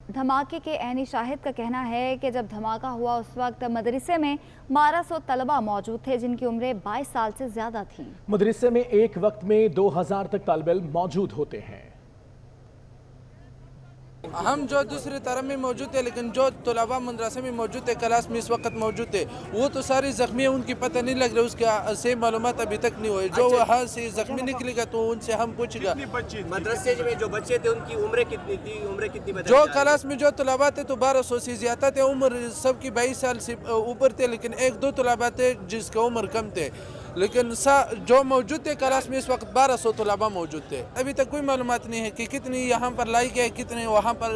धमाके के ऐनी शाहिद का कहना है कि जब धमाका हुआ उस वक्त मदरसे में 1200 तलबा मौजूद थे जिनकी उम्रें 22 साल से ज्यादा थीं। मदरसे में एक वक्त में 2000 तक तालिब इल्म मौजूद होते हैं। हम जो दूसरी तरफ में मौजूद है, लेकिन जो तलबा मदरसे में मौजूद है, क्लास में इस वक्त मौजूद है, वो तो सारी जख्मी है, उनकी पता नहीं लग रहा, उसका सही मालूमात अभी तक नहीं हुई। जो वहाँ से जख्मी निकलेगा तो उनसे हम पूछेगा। मदरसे में जो बच्चे थे उनकी उम्र कितनी थी, उम्र कितनी बताई? जो क्लास में जो तलबा थे तो 1200 से ज्यादा थे, उम्र सबकी 22 साल से ऊपर थे, लेकिन एक दो तलबा थे जिसका उम्र कम थे, लेकिन जो मौजूद थे क्लास में इस वक्त 1200 तलबा मौजूद थे। अभी तक कोई मालूमात नहीं है कि कितनी यहाँ पर लाई गए, कितने वहाँ पर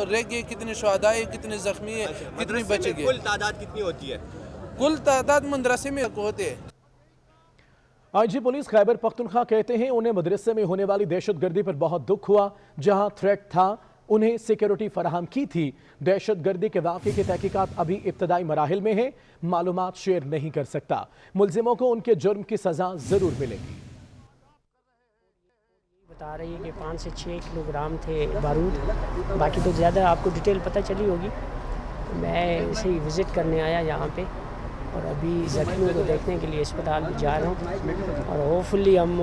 रह गए, कितने शुहदा है, कितने जख्मी है, कितनी बचे गए। कुल तादाद कितनी होती है? कुल तादाद मदरसे में होते हैं। आईजी पुलिस खैबर पख्तूनख्वा कहते हैं उन्हें मदरसे में होने वाली दहशतगर्दी पर बहुत दुख हुआ। जहां थ्रेट था उन्हें सिक्योरिटी फराहम की थी। दहशतगर्दी के वाक़े की तहकीकात अभी इब्तदाई मराहिल में है, मालूमात शेयर नहीं कर सकता। मुलजिमों को उनके जुर्म की सजा जरूर मिलेगी। बता रही है कि 5 से 6 किलोग्राम थे बारूद, बाकी तो ज़्यादा आपको डिटेल पता चली होगी। मैं इसे ही विज़िट करने आया यहाँ पे और अभी ज़ख्मियों को देखने के लिए अस्पताल भी जा रहा हूँ और होपफुली हम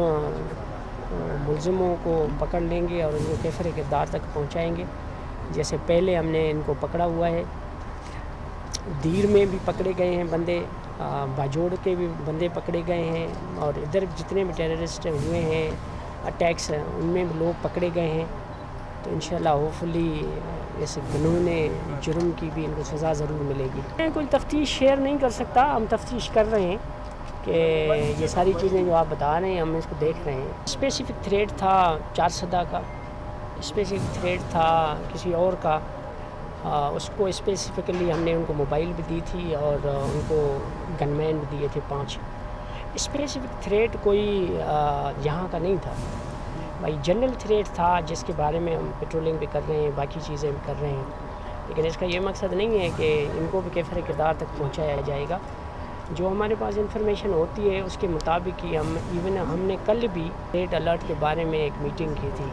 मुलजिमों को पकड़ लेंगे और उनको कैफर किरदार तक पहुँचाएँगे। जैसे पहले हमने इनको पकड़ा हुआ है, दीर में भी पकड़े गए हैं बंदे, बाजोड़ के भी बंदे पकड़े गए हैं और इधर जितने भी टेररिस्ट हुए हैं अटैक्स उनमें भी लोग पकड़े गए हैं। तो इंशाल्लाह होपफुली इस कानूनी जुर्म की भी इनको सज़ा ज़रूर मिलेगी। मैं कोई तफ्तीश शेयर नहीं कर सकता, हम तफ्तीश कर रहे हैं कि ये सारी चीज़ें जो आप बता रहे हैं हम इसको देख रहे हैं। स्पेसिफिक थ्रेट था 4 सदा का, स्पेसिफिक थ्रेट था किसी और का, उसको स्पेसिफिकली हमने उनको मोबाइल भी दी थी और उनको गनमैन भी दिए थे 5। स्पेसिफिक थ्रेट कोई यहाँ का नहीं था भाई, जनरल थ्रेट था जिसके बारे में हम पेट्रोलिंग भी कर रहे हैं, बाकी चीज़ें भी कर रहे हैं, लेकिन इसका ये मकसद नहीं है कि इनको भी कैफर किरदार तक पहुँचाया जाएगा। जो हमारे पास इंफॉर्मेशन होती है उसके मुताबिक ही हमने कल भी रेड अलर्ट के बारे में एक मीटिंग की थी।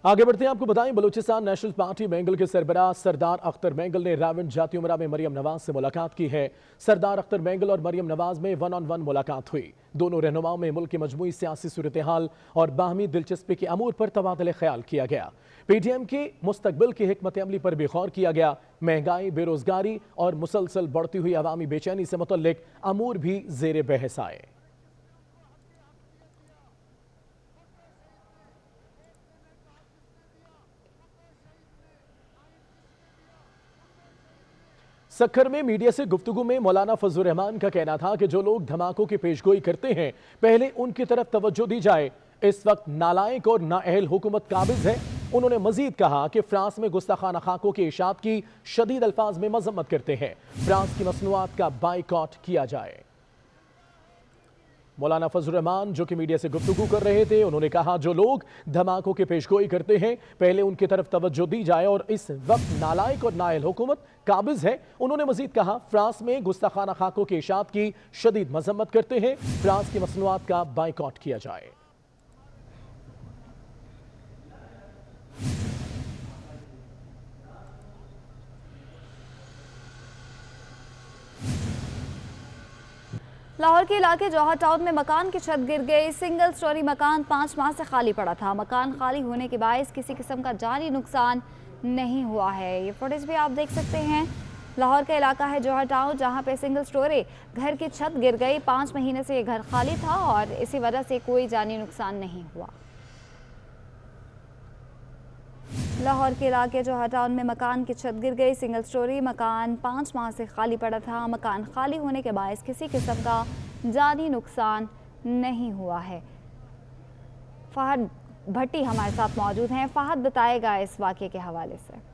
आगे बढ़ते हैं, आपको बताएं बलूचिस्तान नेशनल पार्टी मैंगल के सरबराह सरदार अख्तर मैंगल ने रावलपिंडी उमरा में मरियम नवाज से मुलाकात की है। सरदार अख्तर मैंगल और मरियम नवाज में 1-on-1 मुलाकात हुई। दोनों रहनुमाओं में मुल्क की मजमूई सियासी सूरत हाल और बाहमी दिलचस्पी के अमूर पर तबादले ख्याल किया गया। पीटीएम की मुस्तकबिल की हिकमत अमली पर भी गौर किया गया। महंगाई, बेरोजगारी और मुसलसल बढ़ती हुई अवामी बेचैनी से मुतल्लिक अमूर भी जेर बहस आए। सक्खर में मीडिया से गुफ्तगू में मौलाना फजलुर रहमान का कहना था कि जो लोग धमाकों की पेशगोई करते हैं पहले उनकी तरफ तवज्जो दी जाए। इस वक्त नालायक और नाअहल हुकूमत काबिज है। उन्होंने मजीद कहा कि फ्रांस में गुस्ताखाना खाकों की इशात की शदीद अल्फाज में मजम्मत करते हैं। फ्रांस की मसनूआत का बाइकॉट किया जाए। मौलाना फजलुर रहमान जो कि मीडिया से गुफ्तगू कर रहे थे, उन्होंने कहा जो लोग धमाकों की पेशगोई करते हैं पहले उनकी तरफ तवज्जो दी जाए और इस वक्त नालायक और नाअहल हुकूमत काबिज है। उन्होंने मजीद कहा फ्रांस में गुस्ताखाना खाकों की इशात की शदीद मजम्मत करते हैं। फ्रांस की मसनूआत का बाइकॉट किया जाए। लाहौर के इलाके जौहर टाउन में मकान की छत गिर गई। सिंगल स्टोरी मकान 5 माह से खाली पड़ा था। मकान खाली होने के बायस किसी किस्म का जानी नुकसान नहीं हुआ है। ये फुटेज भी आप देख सकते हैं। लाहौर का इलाका है जौहर टाउन, जहां पे सिंगल स्टोरी घर की छत गिर गई। 5 महीने से ये घर खाली था और इसी वजह से कोई जानी नुकसान नहीं हुआ। लाहौर के इलाके जौहर टाउन में मकान की छत गिर गई। सिंगल स्टोरी मकान 5 माह से खाली पड़ा था। मकान खाली होने के बायस किसी किस्म का जानी नुकसान नहीं हुआ है। फहद भट्टी हमारे साथ मौजूद हैं। फहद बताएगा इस वाक़े के हवाले से।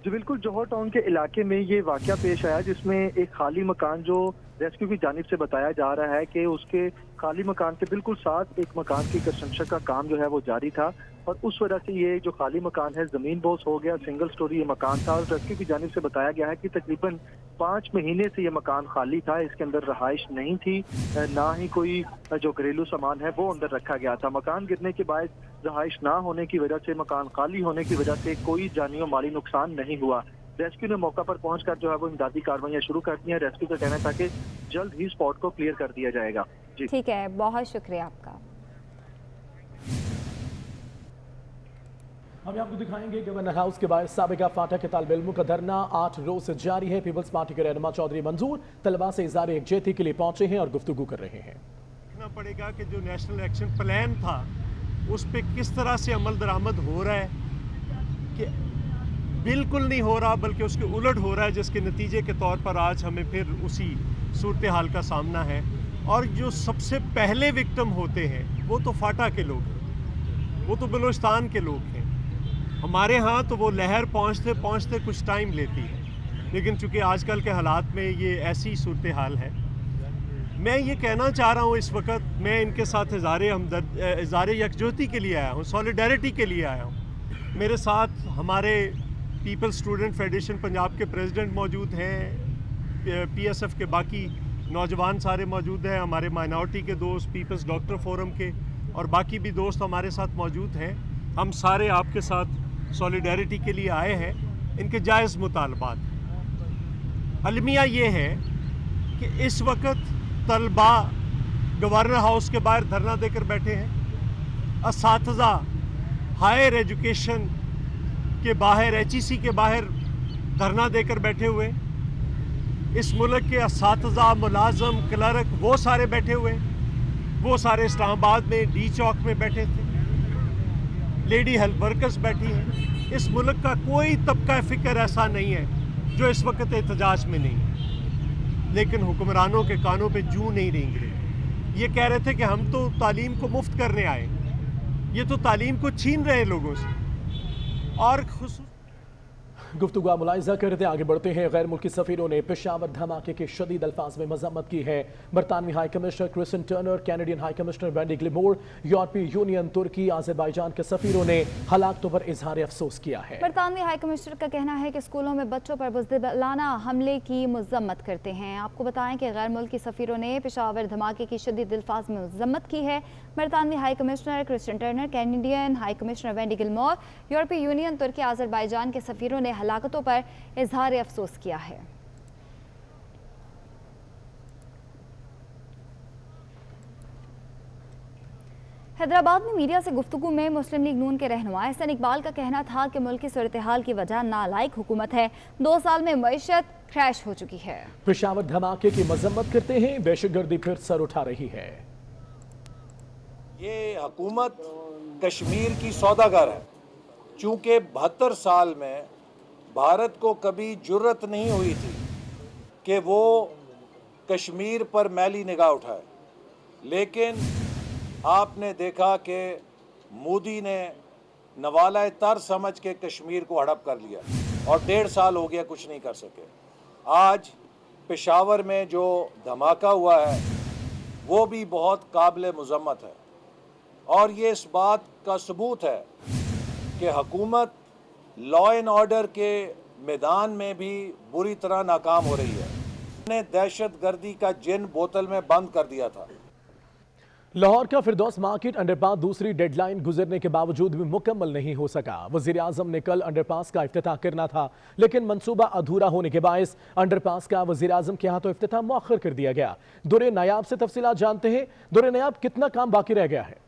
जी बिल्कुल, जौहर टाउन के इलाके में ये वाक़या पेश आया जिसमें एक खाली मकान जो रेस्क्यू की जानिब से बताया जा रहा है कि उसके खाली मकान के बिल्कुल साथ एक मकान की कंस्ट्रक्शन का काम जो है वो जारी था और उस वजह से ये जो खाली मकान है ज़मीन बोस हो गया। सिंगल स्टोरी ये मकान था और रेस्क्यू की जानिब से बताया गया है कि तकरीबन 5 महीने से ये मकान खाली था। इसके अंदर रहाइश नहीं थी, ना ही कोई जो घरेलू सामान है वो अंदर रखा गया था। मकान गिरने के बाद रहाइश ना होने की वजह से, मकान खाली होने की वजह से कोई जानी और माली नुकसान नहीं हुआ। रेस्क्यू ने मौका पर पहुंचकर जो है वो इमदादी कार्रवाइयां शुरू कर दी हैं। रेस्क्यू का कहना था कि जल्द ही स्पॉट को क्लियर कर दिया जाएगा। जी ठीक है, बहुत शुक्रिया आपका। हम आपको दिखाएंगे गवर्नर हाउस के बाहर साबिका फाटक के तालिब इल्मों का धरना 8 रोज से जारी है। पीपल्स पार्टी के रहनुमा चौधरी मंजूर तलबा से इज़हार यकजहती के लिए पहुंचे हैं और गुफ्तगू कर रहे हैं। देखना पड़ेगा कि जो नेशनल एक्शन प्लान था उस पे किस तरह से अमल दरामद हो रहा है, कि बिल्कुल नहीं हो रहा बल्कि उसके उलट हो रहा है, जिसके नतीजे के तौर पर आज हमें फिर उसी सूरत हाल का सामना है। और जो सबसे पहले विक्टिम होते हैं वो तो फाटा के लोग हैं, वो तो बलूचिस्तान के लोग हैं। हमारे यहाँ तो वो लहर पहुँचते पहुँचते कुछ टाइम लेती है, लेकिन चूँकि आजकल के हालात में ये ऐसी सूरत हाल है। मैं ये कहना चाह रहा हूँ, इस वक्त मैं इनके साथ इज़हार यकजहती के लिए आया हूँ, सॉलिडारिटी के लिए आया हूँ। मेरे साथ हमारे पीपल स्टूडेंट फेडरेशन पंजाब के प्रेसिडेंट मौजूद हैं, PSF के बाकी नौजवान सारे मौजूद हैं, हमारे माइनॉरिटी के दोस्त, पीपल्स डॉक्टर फोरम के और बाकी भी दोस्त हमारे साथ मौजूद हैं। हम सारे आपके साथ सॉलिडारिटी के लिए आए हैं। इनके जायज़ मुतालबात अलमिया ये है कि इस वक्त तलबा गवर्नर हाउस के बाहर धरना देकर बैठे हैं, असातिज़ा हायर एजुकेशन के बाहर HEC के बाहर धरना देकर बैठे हुए, इस मुल्क के असातिज़ा, मुलाजम, क्लर्क वो सारे बैठे हुए, वो सारे इस्लामाबाद में D चौक में बैठे थे, लेडी हेल्थ वर्कर्स बैठी हैं। इस मुल्क का कोई तबका फ़िक्र ऐसा नहीं है जो इस वक्त एहतजाज में नहीं है, लेकिन हुक्मरानों के कानों पे जूं नहीं रेंग रहे। ये कह रहे थे कि हम तो तालीम को मुफ्त करने आए, ये तो तालीम को छीन रहे हैं लोगों से। और गुफ्तगू मुलाहिजा कर रहे थे। आगे बढ़ते हैं। गैर मुल्की सफ़ीरों ने पेशावर धमाके के शदीद अल्फाज में मजम्मत की है। बरतानवी high commissioner Christian Turner, Canadian high commissioner Wendy Gilmour, यूरोपीय यूनियन, तुर्की, आज़रबाईजान के सफ़ीरों ने हलाकतों पर इजहार अफसोस किया है। बरतानवी हाई कमिश्नर का कहना है कि स्कूलों में बच्चों पर बुज़दिलाना हमले की मजम्मत करते हैं। आपको बताएं कि गैर मुल्की सफ़ीरों ने पेशावर धमाके की शदीद अल्फाज में मजम्मत की है। बरतानवी high commissioner Christian Turner, Canadian high commissioner Wendy Gilmour, यूरोपीय यूनियन, तुर्की, आज़रबाईजान के सफ़ीरों ने हलाकतों पर इजहार अफसोस किया है। हैदराबाद में मीडिया से गुफ्तगू में मुस्लिम लीग नून के रहनुमा एहसन इकबाल का कहना था कि मुल्क की सूरत हाल की वजह नालायक हुकूमत है। 2 साल में मईशत क्रैश हो चुकी है। पेशावर धमाके की मजम्मत करते हैं, दहशतगर्दी फिर सर उठा रही है। ये हुकूमत कश्मीर की सौदागर है, चूँकि 72 साल में भारत को कभी जुर्रत नहीं हुई थी कि वो कश्मीर पर मैली निगाह उठाए, लेकिन आपने देखा कि मोदी ने नवाला तर समझ के कश्मीर को हड़प कर लिया और 1.5 साल हो गया कुछ नहीं कर सके। आज पेशावर में जो धमाका हुआ है वो भी बहुत काबिल मजम्मत है और ये इस बात का सबूत है कि हुकूमत लॉ एंड ऑर्डर के मैदान में भी बुरी तरह नाकाम हो रही है। ने दहशत गर्दी का जिन बोतल में बंद कर दिया था। लाहौर का फिरदौस मार्केट अंडरपास दूसरी डेडलाइन गुजरने के बावजूद भी मुकम्मल नहीं हो सका। वजीर आजम ने कल अंडरपास का इफ्तिताह करना था, लेकिन मंसूबा अधूरा होने के बायस अंडरपास का वजीर आजम के हाथों इफ्तिताह मौखर कर दिया गया। दुरे नायाब से तफसीलात जानते हैं। दुरे नायाब, कितना काम बाकी रह गया है?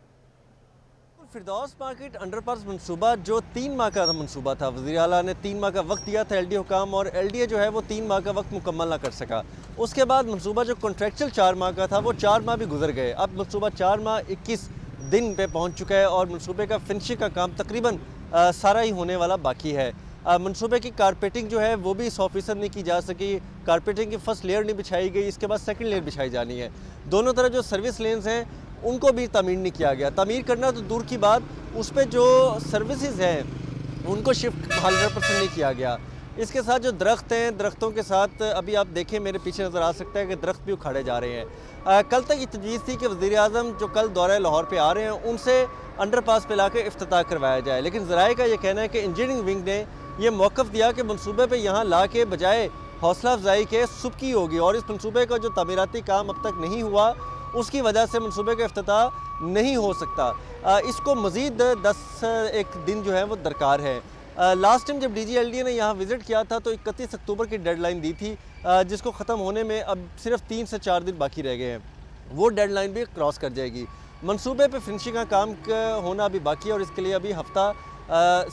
फिरदौस मार्केट अंडरपास मंसूबा जो 3 माह का मंसूबा था, वज़ीर आला ने 3 माह का वक्त दिया था LDA हुकाम, और LDA जो है वो 3 माह का वक्त मुकम्मल ना कर सका। उसके बाद मंसूबा जो कॉन्ट्रेक्चुअल 4 माह का था वो 4 माह भी गुजर गए। अब मंसूबा 4 माह 21 दिन पे पहुंच चुका है और मंसूबे का फिनिशिंग का काम तकरीबन सारा ही होने वाला बाकी है। मंसूबे की कारपेटिंग जो है वो भी 100% नहीं की जा सकी। कारपेटिंग की फर्स्ट लेयर नहीं बिछाई गई, इसके बाद सेकंड लेयर बिछाई जानी है। दोनों तरफ जो सर्विस लेन्स हैं उनको भी तामीर नहीं किया गया। तामीर करना तो दूर की बात, उस पर जो सर्विसेज हैं उनको शिफ्ट 100% नहीं किया गया। इसके साथ जो दरख्त हैं, दरख्तों के साथ अभी आप देखें मेरे पीछे नज़र आ सकता है कि दरख्त भी उखाड़े जा रहे हैं। कल तक ये तजवीज़ थी कि वज़ीर आज़म जो कल दौरे लाहौर पे आ रहे हैं उनसे अंडरपास पे लाके इफ्तिताह करवाया जाए, लेकिन ज़राए का ये कहना है कि इंजीनियरिंग विंग ने ये मौक़िफ़ दिया कि मनसूबे पे यहाँ ला के बजाय हौसला अफजाई के सुबकी होगी, और इस मनसूबे का जो तामीराती काम अब तक नहीं हुआ اس کی وجہ سے منصوبے کا افتتاح نہیں ہو سکتا۔ اس کو مزید 10 ایک دن جو ہے وہ درکار ہے۔ لاسٹ ٹائم جب DGLDA نے یہاں وزٹ کیا تھا تو 31 اکتوبر کی ڈیڈ لائن دی تھی، جس کو ختم ہونے میں اب صرف 3 سے 4 دن باقی رہ گئے ہیں۔ وہ ڈیڈ لائن بھی کراس کر جائے گی۔ منصوبے پہ فنشنگ کا کام ہونا ابھی باقی ہے اور اس کے لیے ابھی ہفتہ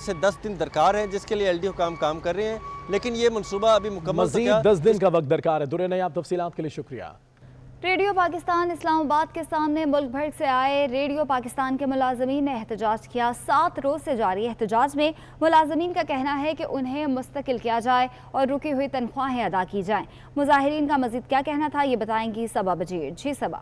سے 10 دن درکار ہے، جس کے لیے LD حکام کام کر رہے ہیں، لیکن یہ منصوبہ ابھی مکمل مزید 10 دن کا وقت درکار ہے۔ درے نیاب تفصیلات کے لیے شکریہ۔ ریڈیو پاکستان اسلام آباد کے سامنے ملک بھر سے آئے ریڈیو پاکستان کے ملازمین نے احتجاج کیا۔ 7 روز سے جاری احتجاج میں ملازمین کا کہنا ہے کہ انہیں مستقل کیا جائے اور رکی ہوئی تنخواہیں ادا کی جائیں۔ مظاہرین کا مزید کیا کہنا تھا یہ بتائیں گی صبا بجیر۔ جی صبا۔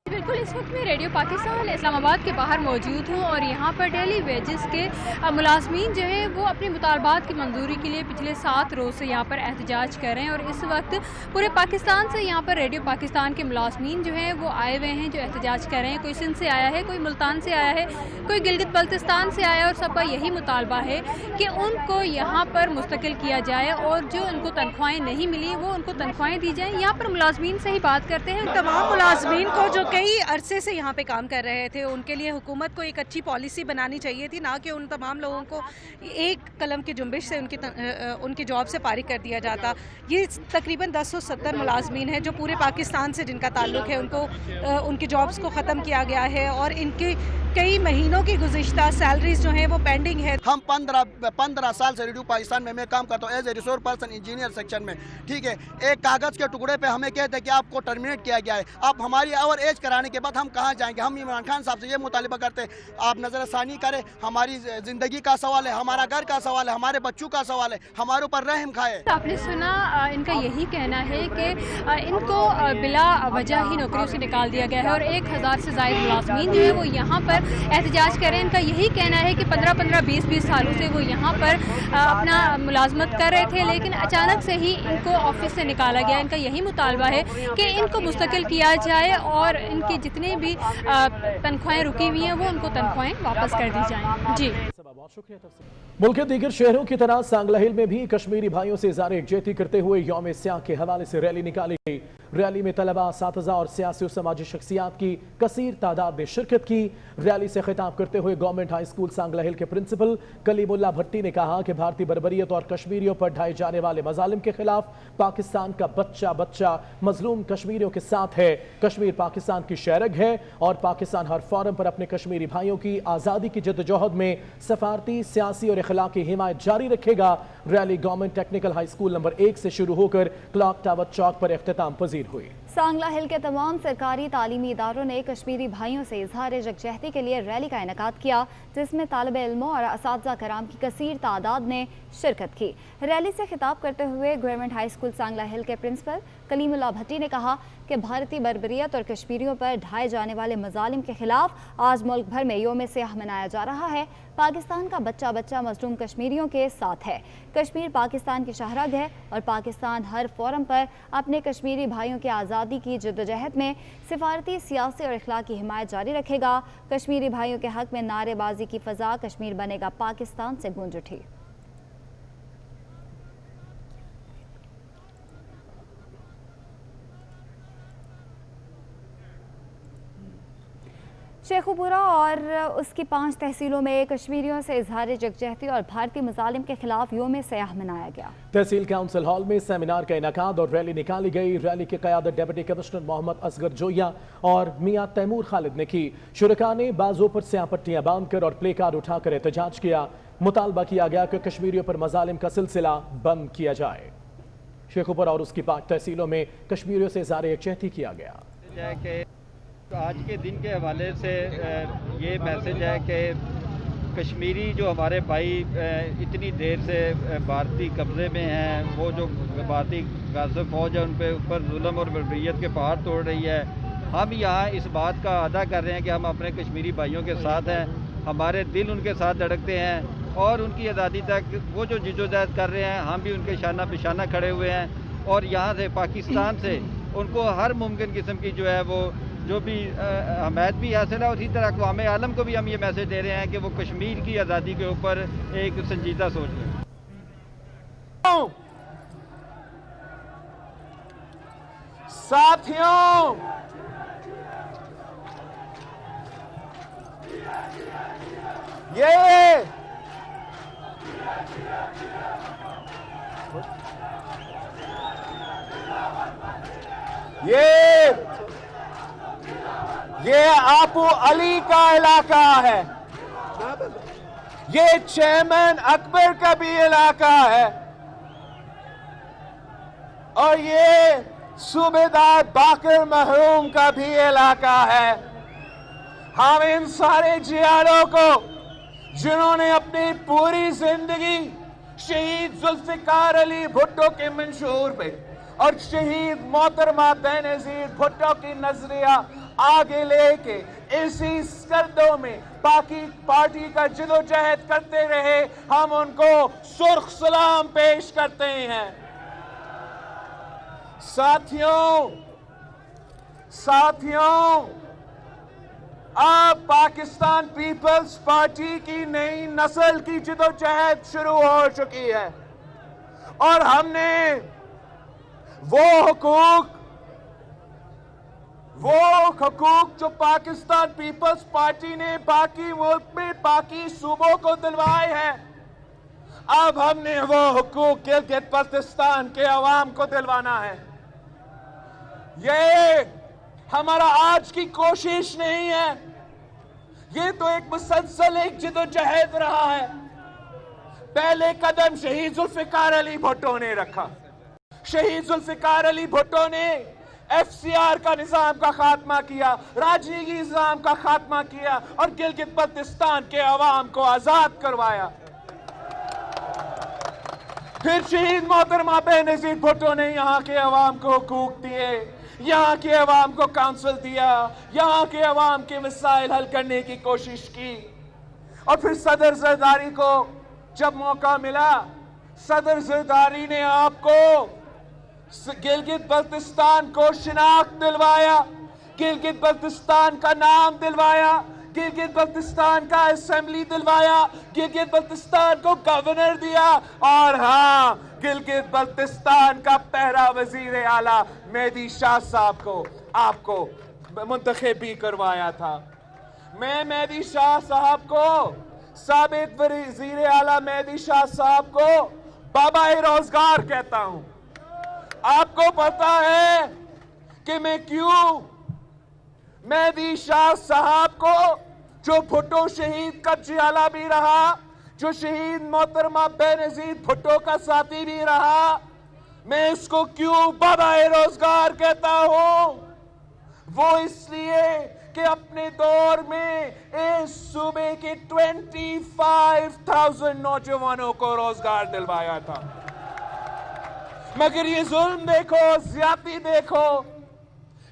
بالکل، اس وقت میں ریڈیو پاکستان اسلام آباد کے باہر موجود ہوں اور یہاں پر ڈیلی ویجز کے ملازمین جو ہیں وہ اپنے مطالبات کی منظوری کے لیے پچھلے 7 روز سے یہاں پر احتجاج کر رہے ہیں، اور اس وقت پورے پاکستان سے یہاں پر ریڈیو پاکستان کے ملازمین جو ہیں وہ آئے ہوئے ہیں جو احتجاج کر رہے ہیں۔ کوئی سندھ سے آیا ہے، کوئی ملتان سے آیا ہے، کوئی گلگت بلتستان سے آیا ہے، اور سب کا یہی مطالبہ ہے کہ ان کو یہاں پر مستقل کیا جائے اور جو ان کو تنخواہیں نہیں ملی وہ ان کو تنخواہیں دی جائیں۔ یہاں پر ملازمین سے ہی بات کرتے ہیں۔ تمام ملازمین کو جو کئی عرصے سے یہاں پہ کام کر رہے تھے، ان کے لیے حکومت کو ایک اچھی پالیسی بنانی چاہیے تھی، نہ کہ ان تمام لوگوں کو ایک قلم کی جنبش سے ان کی جاب سے فارغ کر دیا جاتا۔ یہ تقریباً 1070 ملازمین ہیں جو پورے پاکستان سے جن کا تعلق ہے، ان کی جابز کو ختم کیا گیا ہے اور ان کی کئی مہینوں کی گزشتہ سیلریز جو ہیں وہ پینڈنگ ہے۔ ہم 15 سال سے ریڈیو پاکستان میں کام کرتا ہوں as a resource person engineer section میں، ٹھیک ہے۔ ایک کاغذ کے ٹکڑے پہ ہمیں کہتے ہیں کہ آپ کو ٹرمینیٹ کیا گیا ہے۔ اب ہماری اوور ایج کرانے کے بعد ہم کہاں جائیں گے؟ ہم عمران خان صاحب سے یہ مطالبہ کرتے ہیں آپ نظر ثانی کریں، ہماری زندگی کا سوال ہے، ہمارا گھر کا سوال ہے، ہمارے بچوں کا سوال ہے، ہمارے اوپر رحم کھائے۔ آپ نے سنا ان کا یہی کہنا ہے کہ ان کو بلا وجہ ہی نوکریوں سے نکال دیا گیا ہے اور 1000 سے زائد ملازمین جو ہے وہ یہاں پر احتجاج کر رہے ہیں۔ ان کا یہی کہنا ہے کہ 15 20 سالوں سے وہ یہاں پر اپنا ملازمت کر رہے تھے، لیکن اچانک سے ہی ان کو آفس سے نکالا گیا۔ ان کا یہی مطالبہ ہے کہ ان کو مستقل کیا جائے اور ان کی جتنے بھی تنخواہیں رکی ہوئی ہیں وہ ان کو تنخواہیں واپس کر دی جائیں۔ جی ملک کے دیگر شہروں کی طرح سانگلہ ہل میں بھی کشمیری بھائیوں سے اظہار یکجہتی کرتے ہوئے یوم سیاہ کے حوالے سے ریلی نکالی گئی۔ ریلی میں طلبہ، اساتذہ اور سیاسی و سماجی شخصیات کی کثیر تعداد نے شرکت کی۔ ریلی سے خطاب کرتے ہوئے گورنمنٹ ہائی اسکول سانگلہ ہل کے پرنسپل کلیم اللہ بھٹی نے کہا کہ بھارتی بربریت اور کشمیریوں پر ڈھائے جانے والے مظالم کے خلاف پاکستان کا بچہ مظلوم کشمیریوں کے ساتھ ہے۔ کشمیر پاکستان کی شہرگ ہے اور پاکستان ہر فورم پر اپنے کشمیری بھائیوں کی آزادی کی جدوجہد میں سفارتی، سیاسی اور اخلاقی حمایت جاری رکھے گا۔ Rally government technical high school number 1 سے شروع ہو کر کلاک ٹاور چوک پر اختتام پذیر ہوئی۔ سانگلہ ہل کے تمام سرکاری تعلیمی اداروں نے کشمیری بھائیوں سے اظہار یکجہتی کے لیے ریلی کا انعقاد کیا، جس میں طالب علموں اور اساتذہ کرام کی کثیر تعداد نے شرکت کی۔ ریلی سے خطاب کرتے ہوئے گورنمنٹ ہائی اسکول سانگلہ ہل کے پرنسپل کلیم اللہ بھٹی نے کہا کہ بھارتی بربریت اور کشمیریوں پر ڈھائے جانے والے مظالم کے خلاف آج ملک بھر میں یوم سیاہ منایا جا رہا ہے۔ پاکستان کا بچہ مظلوم کشمیریوں کے ساتھ ہے۔ کشمیر پاکستان کی شہرگ ہے اور پاکستان ہر فورم پر اپنے کشمیری بھائیوں کی آزادی کی جدوجہد میں سفارتی، سیاسی اور اخلاقی حمایت جاری رکھے گا۔ کشمیری بھائیوں کے حق میں نعرے بازی کی فضا کشمیر بنے گا پاکستان سے گونج اٹھی۔ شیخوپورہ اور اس کی 5 تحصیلوں میں کشمیریوں سے اظہار یکجہتی اور بھارتی مظالم کے خلاف یوم سیاہ منایا گیا۔ تحصیل کونسل ہال میں سیمینار کا انعقاد اور ریلی نکالی گئی۔ ریلی کی قیادت ڈپٹی کمشنر محمد اصغر جویا اور میاں تیمور خالد نے کی۔ شرکاء نے بازوں پر سیاہ پٹیاں باندھ کر اور پلے کارڈ اٹھا کر احتجاج کیا۔ مطالبہ کیا گیا کہ کشمیریوں پر مظالم کا سلسلہ بند کیا جائے۔ شیخوپورہ اور اس کی 5 تحصیلوں میں کشمیریوں سے اظہار یکجہتی کیا گیا۔ آج کے دن کے حوالے سے یہ میسج ہے کہ کشمیری جو ہمارے بھائی اتنی دیر سے بھارتی قبضے میں ہیں، وہ جو بھارتی غاصب فوج ہے ان پہ اوپر ظلم اور بربریت کے پہاڑ توڑ رہی ہے، ہم یہاں اس بات کا ادا کر رہے ہیں کہ ہم اپنے کشمیری بھائیوں کے ساتھ ہیں، ہمارے دل ان کے ساتھ دھڑکتے ہیں اور ان کی آزادی تک وہ جو جدوجہد کر رہے ہیں ہم بھی ان کے شانہ بشانہ کھڑے ہوئے ہیں، اور یہاں سے پاکستان سے ان کو ہر ممکن قسم کی جو ہے وہ جو بھی حمایت بھی حاصل ہے، اسی طرح اقوام عالم کو بھی ہم یہ میسج دے رہے ہیں کہ وہ کشمیر کی آزادی کے اوپر ایک سنجیدہ سوچ لیں۔ साथियों, ये आपू अली का इलाका है, ये चेयरमैन अकबर का भी इलाका है, और ये सूबेदार बाकर महरूम का भी इलाका है। हम इन सारे जियालों को, जिन्होंने अपनी पूरी जिंदगी शहीद जुल्फिकार अली भुट्टो के मंशूर पे और शहीद मोहतरमा बेनज़ीर भुट्टो की नजरिया आगे लेके इसी सर्दों में बाकी पार्टी का जिदोजहद करते रहे, हम उनको सुर्ख सलाम पेश करते हैं। साथियों, अब पाकिस्तान पीपल्स पार्टी की नई नस्ल की जिदोजहद शुरू हो चुकी है और हमने वो हुकूक जो पाकिस्तान पीपल्स पार्टी ने बाकी मुल्क में बाकी सूबों को दिलवाए हैं, अब हमने वो हुकूक गिलगित बल्तिस्तान के अवाम को दिलवाना है। ये हमारा आज की कोशिश नहीं है, ये तो एक मुसलसल एक जिदोजहद रहा है। पहले कदम शहीद जुल्फिकार अली भुट्टो ने रखा। शहीद जुल्फिकार अली भुट्टो ने FCR का निजाम का खात्मा किया, राजनीति निजाम का खात्मा किया और गिलगित बल्तिस्तान के अवाम को आजाद करवाया। फिर शहीद मोहतरमा बेनज़ीर भुट्टो ने यहाँ के अवाम को हुकूक दिए, यहाँ के अवाम को काउंसिल दिया, यहाँ के अवाम के मसाइल हल करने की कोशिश की। और फिर सदर ज़रदारी को जब मौका मिला, सदर ज़रदारी ने आपको गिलगित बल्तिस्तान को शिनाख्त दिलवाया, गिलगित बल्तिस्तान का नाम दिलवाया, गिलगित बल्तिस्तान का असेंबली दिलवाया, गिलगित बल्तिस्तान को गवर्नर दिया और हाँ, गिलगित बल्तिस्तान का पहला वजीर आला मेहदी शाह साहब को आपको मुंतखब भी करवाया था। मैं मेहदी शाह साहब को, साबिक वजीर आला मेहदी शाह साहब को बाबा-ए-रोजगार कहता हूं। आपको पता है कि मैं क्यों मेहदी शाह साहब को, जो भुट्टो शहीद का जियाला भी रहा, जो शहीद मोहतरमा बेनज़ीर भुट्टो का साथी भी रहा, मैं इसको क्यों बाबा-ए-रोजगार कहता हूं? वो इसलिए कि अपने दौर में इस सूबे के 25,000 नौजवानों को रोजगार दिलवाया था। मगर ये जुल्म देखो, ज्यादती देखो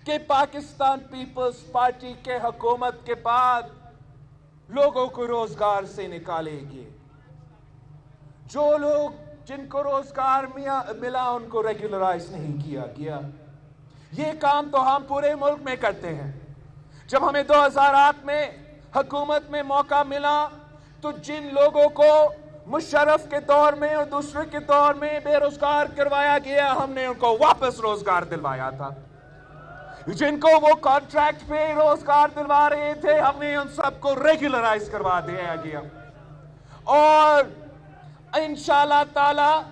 कि पाकिस्तान पीपल्स पार्टी के हुकूमत के बाद लोगों को रोजगार से निकालेगी। जो लोग जिनको रोजगार मिला उनको रेगुलराइज नहीं किया गया। ये काम तो हम पूरे मुल्क में करते हैं। जब हमें 2008 में हुकूमत में मौका मिला तो जिन लोगों को मुशर्रफ के दौर में और दूसरे के दौर में बेरोजगार करवाया गया, हमने उनको वापस रोजगार दिलवाया था। जिनको वो कॉन्ट्रैक्ट पे रोजगार दिलवा रहे थे, हमने उन सबको रेगुलराइज करवा दिया गया। और इंशाल्लाह ताला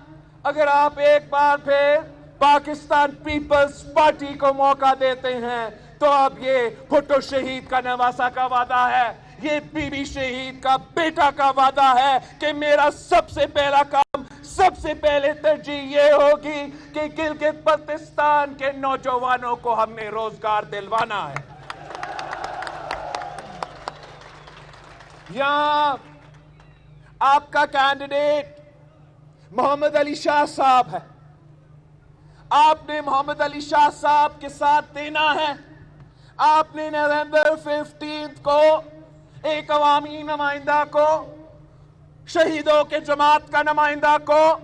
अगर आप एक बार फिर पाकिस्तान पीपल्स पार्टी को मौका देते हैं तो अब ये भुट्टो शहीद का नवासा का वादा है, ये बीबी शहीद का बेटा का वादा है कि मेरा सबसे पहला काम, सबसे पहले तरजीह ये होगी कि गिलगित बल्तिस्तान के नौजवानों को हमने रोजगार दिलवाना है। यहां आपका कैंडिडेट मोहम्मद अली शाह साहब है। आपने मोहम्मद अली शाह साहब के साथ देना है। आपने नवंबर 15 को एक अवामी नुमाइंदा को, शहीदों के जमात का नुमाइंदा को,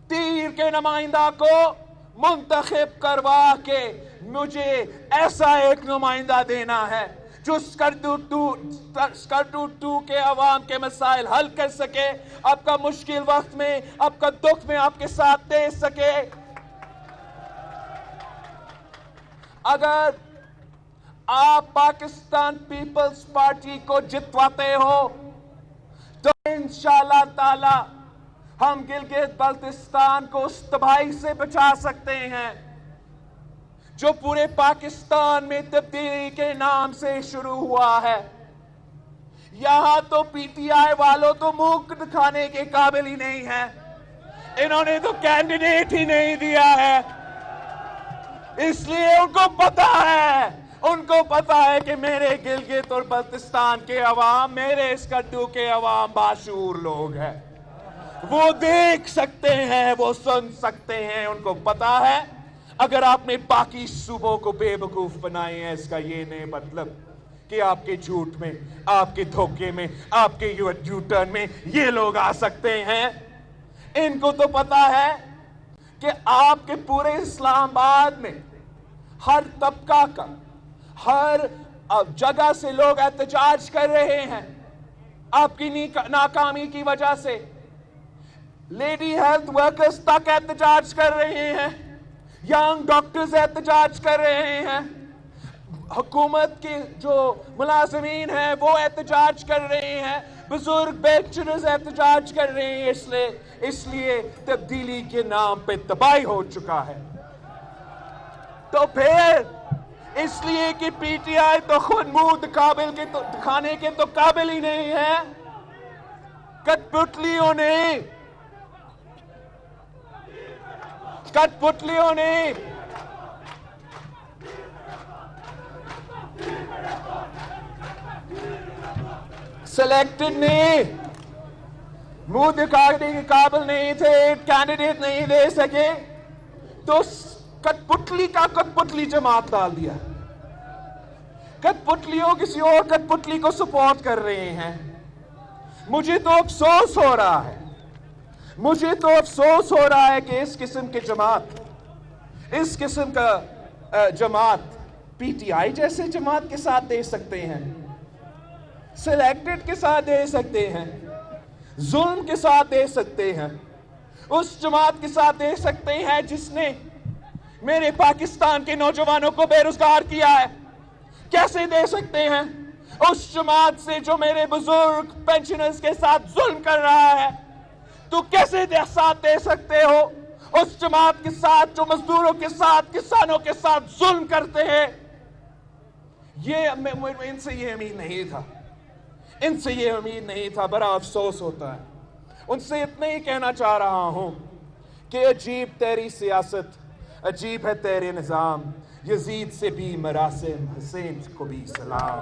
तीर के नुमाइंदा को मुंतखब करवा के मुझे ऐसा एक नुमाइंदा देना है जो स्कर्दू टू के अवाम के मसाइल हल कर सके, आपका मुश्किल वक्त में, आपका दुख में आपके साथ दे सके। अगर आप पाकिस्तान पीपल्स पार्टी को जितवाते हो तो इंशाअल्लाह ताला हम गिलगित बल्तिस्तान को उस तबाही से बचा सकते हैं जो पूरे पाकिस्तान में तब्दीली के नाम से शुरू हुआ है। यहां तो पीटीआई वालों तो मुंह दिखाने के काबिल ही नहीं है, इन्होंने तो कैंडिडेट ही नहीं दिया है। इसलिए उनको पता है कि मेरे गिलगित और बल्तिस्तान के अवाम, मेरे इस कद्दू के अवाम बाशूर लोग हैं। वो देख सकते हैं, वो सुन सकते हैं, उनको पता है। अगर आपने बाकी सूबों को बेवकूफ बनाए हैं, इसका ये नहीं मतलब कि आपके झूठ में, आपके धोखे में, आपके यू टर्न में ये लोग आ सकते हैं। इनको तो पता है कि आपके पूरे इस्लामाबाद में हर तबका का, हर जगह से लोग एहतजाज कर रहे हैं आपकी नाकामी की वजह से। लेडी हेल्थ वर्कर्स तक एहतजाज कर रहे हैं, यंग डॉक्टर्स एहतजाज कर रहे हैं, हुकूमत के जो मुलाजमीन हैं वो एहतजाज कर रहे हैं, बुजुर्ग बेंचर्स एहतजाज कर रहे हैं। इसलिए तब्दीली के नाम पे तबाही हो चुका है। तो फिर इसलिए कि पीटीआई तो खुद मुंह दिखाने के तो काबिल ही नहीं है, कठपुतलियों ने सिलेक्टेड ने मुंह दिखाने के काबिल नहीं थे, कैंडिडेट नहीं दे सके, तो कठपुतली का कठपुतली जमात डाल दिया। कठपुतलियों किसी और कठपुतली को सपोर्ट कर रहे हैं। मुझे तो अफसोस हो रहा है कि इस किस्म के जमात पीटीआई जैसे जमात के साथ दे सकते हैं, सिलेक्टेड के साथ दे सकते हैं, जुल्म के साथ दे सकते हैं, उस जमात के साथ दे सकते हैं जिसने मेरे पाकिस्तान के नौजवानों को बेरोजगार किया है। कैसे दे सकते हैं उस जमात से जो मेरे बुजुर्ग पेंशनर्स के साथ जुल्म कर रहा है? तो कैसे साथ दे सकते हो उस जमात के साथ जो मजदूरों के साथ, किसानों के साथ जुल्म करते हैं? इनसे ये उम्मीद नहीं था। बड़ा अफसोस होता है। उनसे इतना ही कहना चाह रहा हूं कि अजीब तेरी सियासत, अजीब है तेरे निजाम, यजीद से भी मरासिम, हुसैन को भी सलाम।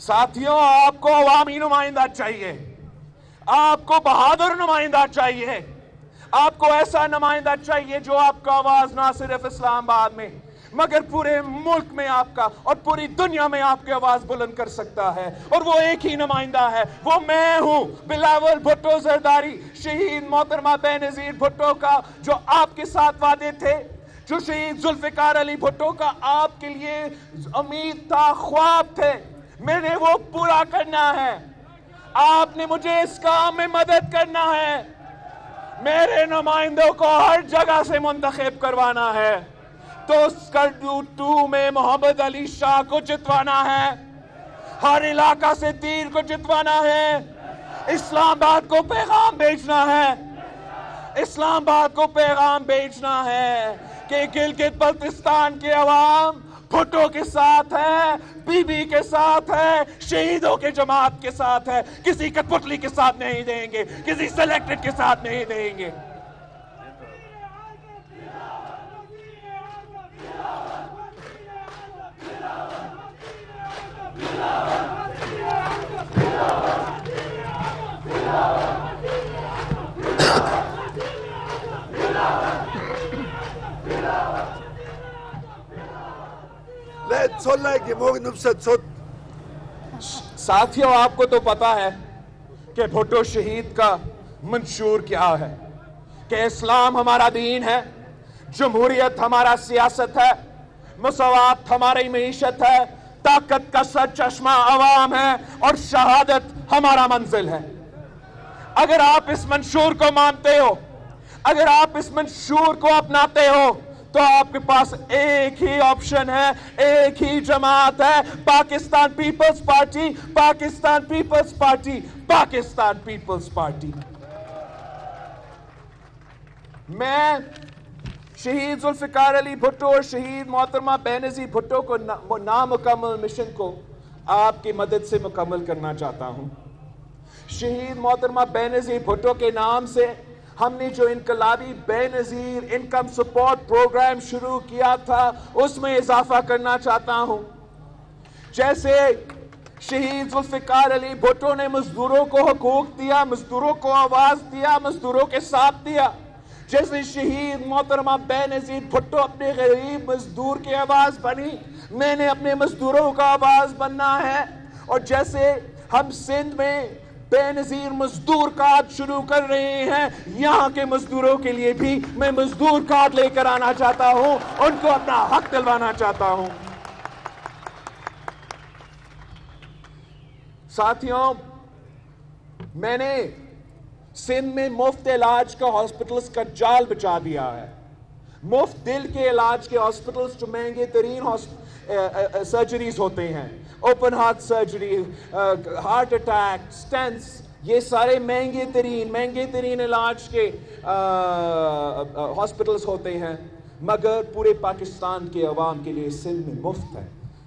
साथियों, आपको अवामी नुमाइंदा चाहिए, आपको बहादुर नुमाइंदा चाहिए, आपको ऐसा नुमाइंदा चाहिए जो आपका आवाज ना सिर्फ इस्लामाबाद में मगर पूरे मुल्क में आपका और पूरी दुनिया में आपकी आवाज बुलंद कर सकता है। और वो एक ही नुमाइंदा है, वो मैं हूं, बिलावल भुट्टो जरदारी, शहीद मोहतरमा बेनजीर भुट्टो का जो आपके साथ वादे थे, जो शहीद जुल्फिकार अली भुट्टो का आपके लिए उम्मीद था, ख्वाब थे, मैंने वो पूरा करना है। आपने मुझे इस काम में मदद करना है, मेरे नुमाइंदों को हर जगह से मुंतखब करवाना है। तो स्कर्दू 2 में मोहम्मद अली शाह को जितवाना है, हर इलाका से तीर को जितवाना है, इस्लामाबाद को पैगाम भेजना है कि गिलगित बल्तिस्तान के अवाम भुट्टो के साथ है, बीबी के साथ है, शहीदों के जमात के साथ है, किसी कठपुतली के साथ नहीं देंगे, किसी सिलेक्टेड के साथ नहीं देंगे। साथियों, आपको तो पता है कि भुट्टो शहीद का मंशूर क्या है, कि इस्लाम हमारा दीन है, जमहूरियत हमारा सियासत है, मसवात हमारी मईशत है, ताकत का सच चश्मा अवाम है और शहादत हमारा मंजिल है। अगर आप इस मंशूर को मानते हो, اگر آپ اس منشور کو اپناتے ہو تو آپ کے پاس ایک ہی آپشن ہے, ایک ہی جماعت ہے, پاکستان پیپلز پارٹی, پاکستان پیپلز پارٹی, پاکستان پیپلز پارٹی. میں شہید ذوالفقار علی بھٹو اور شہید محترمہ بینظیر بھٹو کو نامکمل مشن کو آپ کی مدد سے مکمل کرنا چاہتا ہوں. شہید محترمہ بینظیر بھٹو کے نام سے ہم نے جو انقلابی بے نظیر انکم سپورٹ پروگرام شروع کیا تھا اس میں اضافہ کرنا چاہتا ہوں. جیسے شہید ذوالفقار علی بھٹو نے مزدوروں کو حقوق دیا, مزدوروں کو آواز دیا, مزدوروں کے ساتھ دیا, جیسے شہید محترمہ بے نظیر بھٹو اپنے غریب مزدور کی آواز بنی, میں نے اپنے مزدوروں کا آواز بننا ہے. اور جیسے ہم سندھ میں بے نظیر مزدور کارڈ شروع کر رہے ہیں, یہاں کے مزدوروں کے لیے بھی میں مزدور کارڈ لے کر آنا چاہتا ہوں, ان کو اپنا حق دلوانا چاہتا ہوں. ساتھیوں, میں نے سندھ میں مفت علاج کا ہاسپٹلز کا جال بچا دیا ہے. مفت دل کے علاج کے ہاسپٹلز جو مہنگے ترین سرجریز ہوتے ہیں, open heart surgery, heart attack, stents, یہ سارے مہنگے ترین علاج کے ہاسپٹلز ہوتے ہیں, مگر پورے پاکستان کے عوام کے لیے سندھ میں مفت ہے,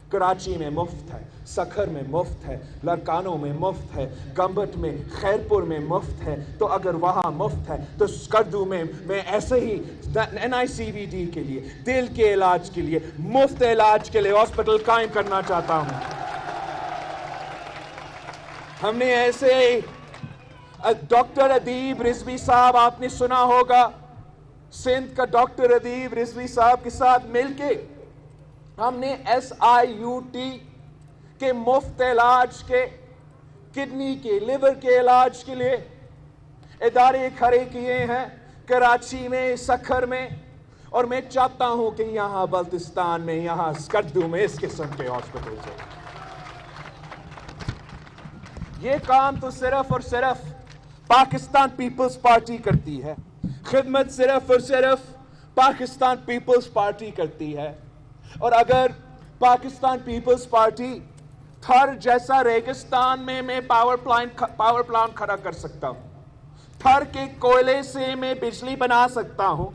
کراچی میں مفت ہے, سکھر میں مفت ہے, لڑکانوں میں مفت ہے, گمبٹ میں, خیرپور میں مفت ہے. تو اگر وہاں مفت ہے تو اسکردو میں ایسے ہی NICVD کے لیے, دل کے علاج کے لیے, مفت علاج کے لیے ہاسپٹل قائم کرنا چاہتا ہوں. ہم نے ایسے ڈاکٹر ادیب رضوی صاحب, آپ نے سنا ہوگا, سندھ کا ڈاکٹر ادیب رضوی صاحب کے ساتھ مل کے ہم نے SIUT کے مفت علاج کے, کڈنی کے, لیور کے علاج کے لیے ادارے کھڑے کیے ہیں کراچی میں, سکھر میں, اور میں چاہتا ہوں کہ یہاں بلتستان میں, یہاں اسکردو میں اس قسم کے ہاسپٹل سے. یہ کام تو صرف اور صرف پاکستان پیپلز پارٹی کرتی ہے, خدمت صرف اور صرف پاکستان پیپلز پارٹی کرتی ہے. اور اگر پاکستان پیپلز پارٹی تھر جیسا ریگستان میں پاور پلانٹ کھڑا کر سکتا ہوں, تھر کے کوئلے سے میں بجلی بنا سکتا ہوں,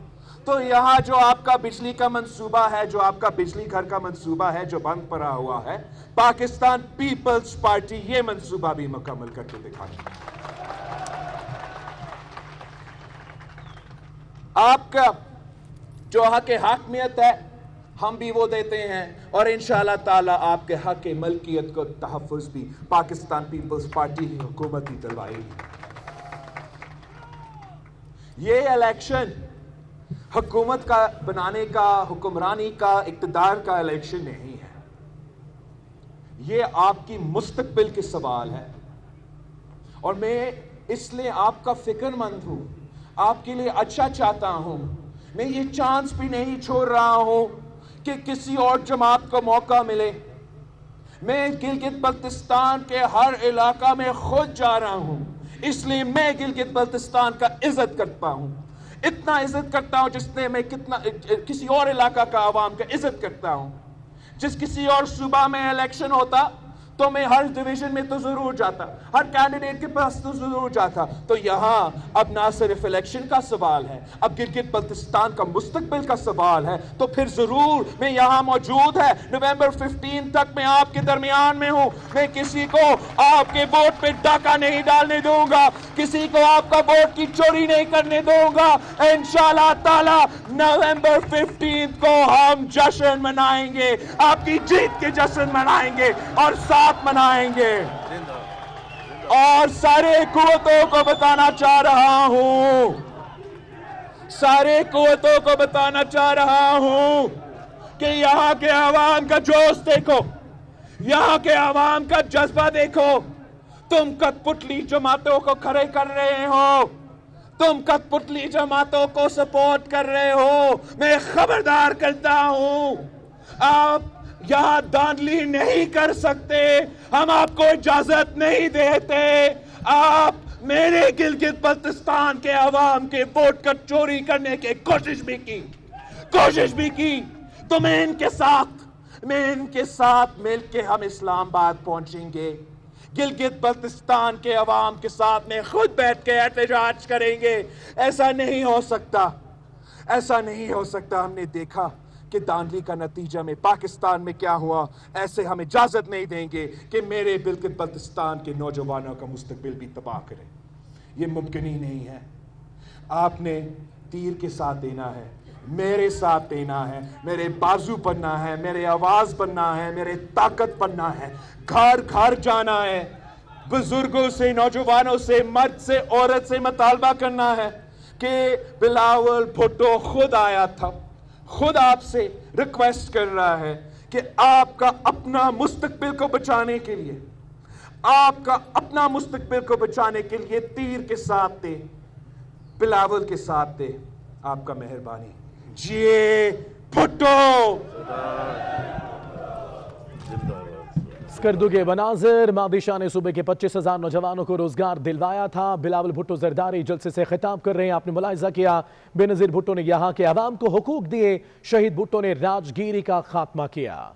تو یہاں جو آپ کا بجلی کا منصوبہ ہے, جو آپ کا بجلی گھر کا منصوبہ ہے جو بند پڑا ہوا ہے, پاکستان پیپلز پارٹی یہ منصوبہ بھی مکمل کر کے دکھائے. آپ کا جو حق حاکمیت ہے ہم بھی وہ دیتے ہیں, اور انشاءاللہ تعالی آپ کے حق ملکیت کو تحفظ بھی پاکستان پیپلز پارٹی کی حکومت ہی دلوائے گی. یہ الیکشن حکومت کا بنانے کا, حکمرانی کا, اقتدار کا الیکشن نہیں ہے, یہ آپ کی مستقبل کے سوال ہے. اور میں اس لیے آپ کا فکر مند ہوں, آپ کے لیے اچھا چاہتا ہوں. میں یہ چانس بھی نہیں چھوڑ رہا ہوں کہ کسی اور جماعت کو موقع ملے. میں گلگت بلتستان کے ہر علاقہ میں خود جا رہا ہوں, اس لیے میں گلگت بلتستان کا عزت کرتا ہوں, اتنا عزت کرتا ہوں جس نے میں کسی اور علاقہ کا عوام کا عزت کرتا ہوں. جس کسی اور صوبہ میں الیکشن ہوتا تو میں ہر ڈویژن میں تو ضرور جاتا, ہر کینڈیڈیٹ کے پاس تو ضرور جاتا. تو یہاں اب نہ صرف الیکشن کا سوال ہے, اب گلگت بلتستان کا مستقبل کا سوال ہے. تو پھر ضرور میں یہاں موجود ہے. نومبر 15 تک میں آپ کے درمیان میں ہوں. میں کسی کو آپ کے ووٹ پہ ڈاکہ نہیں ڈالنے دوں گا, کسی کو آپ کا ووٹ کی چوری نہیں کرنے دوں گا. انشاءاللہ تعالی نومبر 15 کو ہم جشن منائیں گے, آپ کی جیت کے جشن منائیں گے اور ساتھ منائیں گے. اور سارے قوتوں کو بتانا چاہ رہا ہوں, سارے قوتوں کو بتانا چاہ رہا ہوں کہ یہاں کے عوام کا جوش دیکھو, یہاں کے عوام کا جذبہ دیکھو. تم کٹ پتلی جماعتوں کو کھڑے کر رہے ہو, تم کٹ پتلی جماعتوں کو سپورٹ کر رہے ہو. میں خبردار کرتا ہوں, آپ یہاں دھاندلی نہیں کر سکتے, ہم آپ کو اجازت نہیں دیتے. آپ मेरे गिलगित बल्तिस्तान के अवाम के वोट का चोरी करने की कोशिश भी की तो मैं इनके साथ मिलके हम इस्लामाबाद पहुंचेंगे, गिलगित बल्तिस्तान के अवाम के साथ में खुद बैठ के एहतजाज करेंगे। ऐसा नहीं हो सकता। हमने देखा कि दांडली का नतीजा में पाकिस्तान में क्या हुआ। ऐसे हम इजाजत नहीं देंगे कि मेरे गिलगित बल्तिस्तान के नौजवानों का मुस्तकबिल भी तबाह करें। ये मुमकिन ही नहीं है। आपने तीर के साथ देना है, मेरे साथ देना है, मेरे बाजू बनना है, मेरे आवाज बनना है, मेरे ताकत बनना है, घर घर जाना है, बुजुर्गों से, नौजवानों से, मर्द से, औरत से मुतालबा करना है कि बिलावल भुट्टो खुद आया था, खुद आपसे रिक्वेस्ट कर रहा है कि आपका अपना मुस्तकबिल को बचाने के लिए तीर के साथ दे, बिलावल के साथ दे। आपका मेहरबानी। जिए भुट्टो। स्कर्दू के मनाजिर। मादी शाह ने सूबे के 25,000 नौजवानों को रोजगार दिलवाया था। बिलावल भुट्टो जरदारी जलसे से खिताब कर रहे हैं। आपने मुलाहिजा किया बेनजीर भुट्टो ने यहाँ के अवाम को हुकूक दिए, शहीद भुट्टो ने राजगीरी का खात्मा किया।